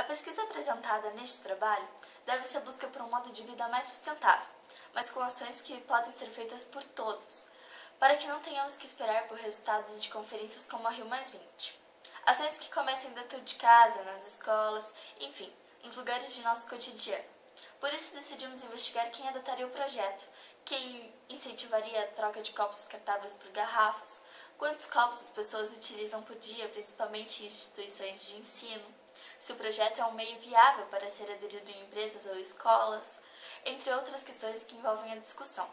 pesquisa apresentada neste trabalho deve-se à busca por um modo de vida mais sustentável, mas com ações que podem ser feitas por todos, para que não tenhamos que esperar por resultados de conferências como a Rio+20. Ações que comecem dentro de casa, nas escolas, enfim, nos lugares de nosso cotidiano. Por isso decidimos investigar quem adotaria o projeto, quem incentivaria a troca de copos descartáveis por garrafas, quantos copos as pessoas utilizam por dia, principalmente em instituições de ensino, se o projeto é um meio viável para ser aderido em empresas ou escolas, entre outras questões que envolvem a discussão.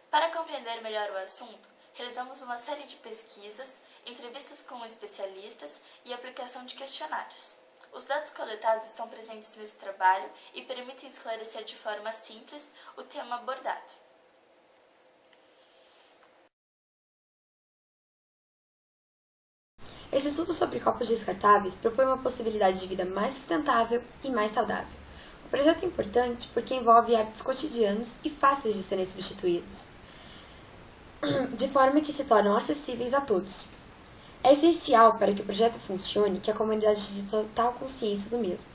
Para compreender melhor o assunto, realizamos uma série de pesquisas, entrevistas com especialistas e aplicação de questionários. Os dados coletados estão presentes nesse trabalho e permitem esclarecer de forma simples o tema abordado. Esse estudo sobre copos descartáveis propõe uma possibilidade de vida mais sustentável e mais saudável. O projeto é importante porque envolve hábitos cotidianos e fáceis de serem substituídos, de forma que se tornam acessíveis a todos. É essencial para que o projeto funcione que a comunidade tenha total consciência do mesmo.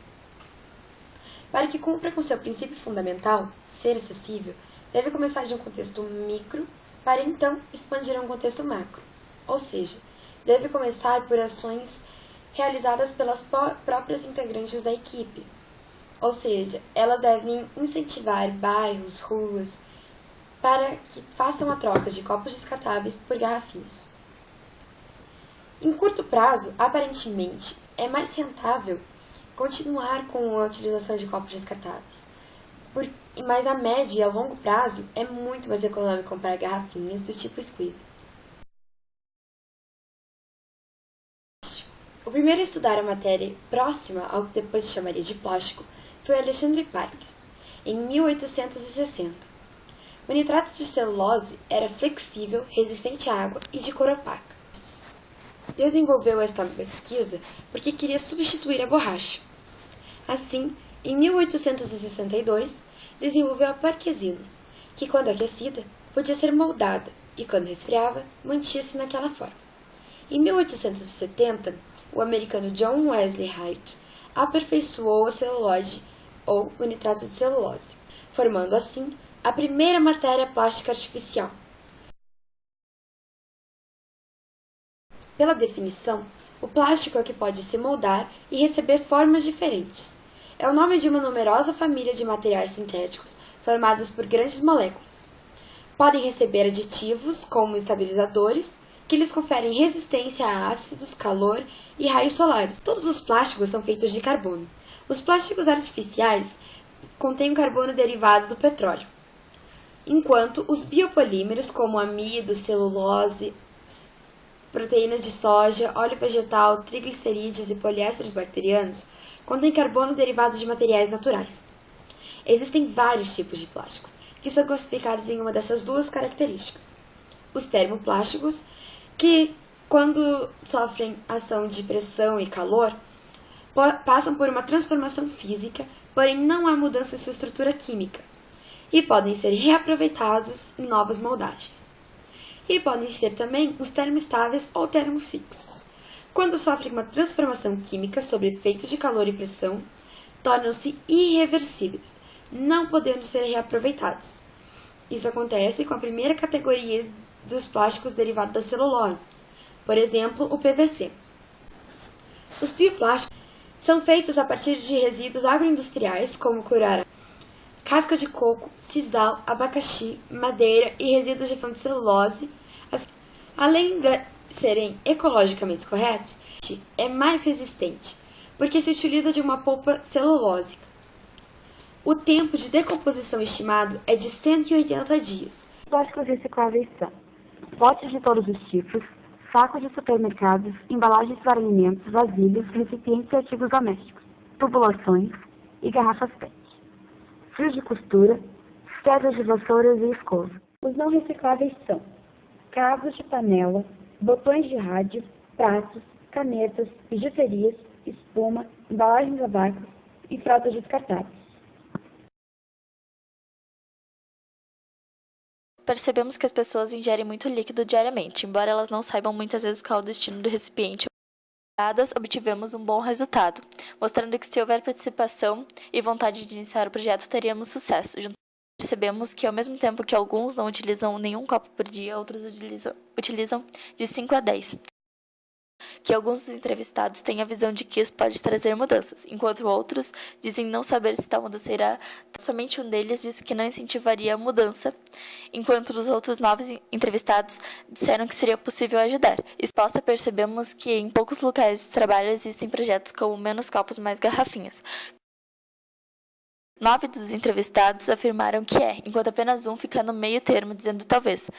Para que cumpra com seu princípio fundamental, ser acessível, deve começar de um contexto micro para então expandir a um contexto macro, ou seja, deve começar por ações realizadas pelas próprias integrantes da equipe, ou seja, elas devem incentivar bairros, ruas, para que façam a troca de copos descartáveis por garrafinhas. Em curto prazo, aparentemente, é mais rentável continuar com a utilização de copos descartáveis, mas a médio e a longo prazo é muito mais econômico comprar garrafinhas do tipo squeeze. O primeiro a estudar a matéria próxima ao que depois se chamaria de plástico foi Alexandre Parkes, em 1860. O nitrato de celulose era flexível, resistente à água e de cor opaca. Desenvolveu esta pesquisa porque queria substituir a borracha. Assim, em 1862, desenvolveu a parquesina, que quando aquecida podia ser moldada e quando resfriava mantinha-se naquela forma. Em 1870, o americano John Wesley Haight aperfeiçoou a celulose ou o nitrato de celulose, formando assim a primeira matéria plástica artificial. Pela definição, o plástico é o que pode se moldar e receber formas diferentes. É o nome de uma numerosa família de materiais sintéticos formados por grandes moléculas. Podem receber aditivos, como estabilizadores, que lhes conferem resistência a ácidos, calor e raios solares. Todos os plásticos são feitos de carbono. Os plásticos artificiais contêm o carbono derivado do petróleo, enquanto os biopolímeros, como amido, celulose, proteína de soja, óleo vegetal, triglicerídeos e poliésteres bacterianos, contêm carbono derivado de materiais naturais. Existem vários tipos de plásticos, que são classificados em uma dessas duas características. Os termoplásticos, que, quando sofrem ação de pressão e calor, passam por uma transformação física, porém não há mudança em sua estrutura química, e podem ser reaproveitados em novas moldagens. E podem ser também os termoestáveis ou termofixos. Quando sofrem uma transformação química sob efeito de calor e pressão, tornam-se irreversíveis, não podendo ser reaproveitados. Isso acontece com a primeira categoria dos plásticos derivados da celulose, por exemplo, o PVC. Os bioplásticos são feitos a partir de resíduos agroindustriais como curará, casca de coco, sisal, abacaxi, madeira e resíduos de fonte de celulose. Além de serem ecologicamente corretos, é mais resistente, porque se utiliza de uma polpa celulósica. O tempo de decomposição estimado é de 180 dias. Plásticos recicláveis são potes de todos os tipos, sacos de supermercados, embalagens para alimentos, vasilhas, recipientes e artigos domésticos, tubulações e garrafas PET. Fios de costura, pedras de vassouras e escova. Os não recicláveis são cabos de panela, botões de rádio, pratos, canetas, bijuterias, espuma, embalagens a vácuo e fraldas descartáveis. Percebemos que as pessoas ingerem muito líquido diariamente, embora elas não saibam muitas vezes qual é o destino do recipiente obtivemos um bom resultado, mostrando que se houver participação e vontade de iniciar o projeto, teríamos sucesso. Percebemos que, ao mesmo tempo que alguns não utilizam nenhum copo por dia, outros utilizam de 5 a 10. Que alguns dos entrevistados têm a visão de que isso pode trazer mudanças, enquanto outros dizem não saber se tal mudança irá. Somente um deles disse que não incentivaria a mudança, enquanto os outros 9 entrevistados disseram que seria possível ajudar. Exposta, percebemos que em poucos locais de trabalho existem projetos como menos copos, mais garrafinhas. 9 dos entrevistados afirmaram que enquanto apenas um fica no meio termo, dizendo talvez.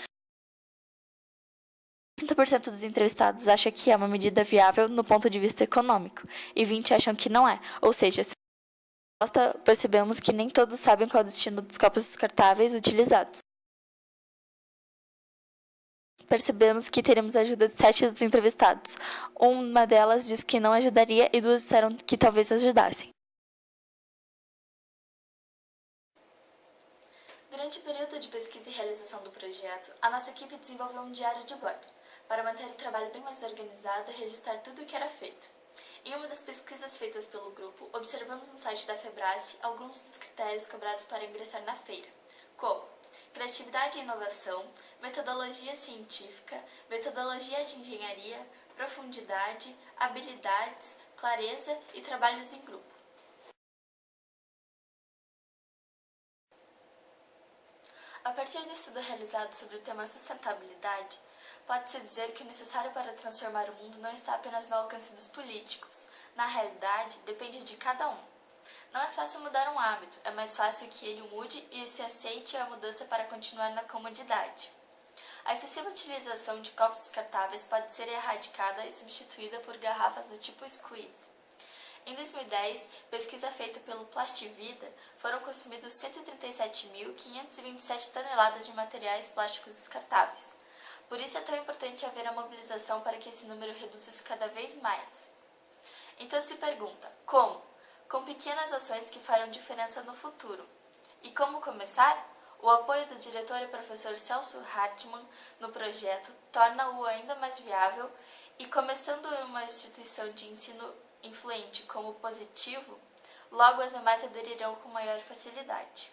30% dos entrevistados acha que é uma medida viável no ponto de vista econômico, e 20% acham que não é. Ou seja, se percebemos que nem todos sabem qual é o destino dos copos descartáveis utilizados. Percebemos que teremos a ajuda de 7 dos entrevistados. Uma delas disse que não ajudaria e 2 disseram que talvez ajudassem. Durante o período de pesquisa e realização do projeto, a nossa equipe desenvolveu um diário de bordo, para manter o trabalho bem mais organizado e registrar tudo o que era feito. Em uma das pesquisas feitas pelo grupo, observamos no site da Febrace alguns dos critérios cobrados para ingressar na feira, como criatividade e inovação, metodologia científica, metodologia de engenharia, profundidade, habilidades, clareza e trabalhos em grupo. A partir do estudo realizado sobre o tema sustentabilidade, pode-se dizer que o necessário para transformar o mundo não está apenas no alcance dos políticos. Na realidade, depende de cada um. Não é fácil mudar um hábito, é mais fácil que ele mude e se aceite a mudança para continuar na comodidade. A excessiva utilização de copos descartáveis pode ser erradicada e substituída por garrafas do tipo squeeze. Em 2010, pesquisa feita pelo Plastivida, foram consumidos 137.527 toneladas de materiais plásticos descartáveis. Por isso é tão importante haver a mobilização para que esse número reduza-se cada vez mais. Então se pergunta, como? Com pequenas ações que farão diferença no futuro. E como começar? O apoio do diretor e professor Celso Hartmann no projeto torna-o ainda mais viável e, começando em uma instituição de ensino influente como positivo, logo as demais aderirão com maior facilidade.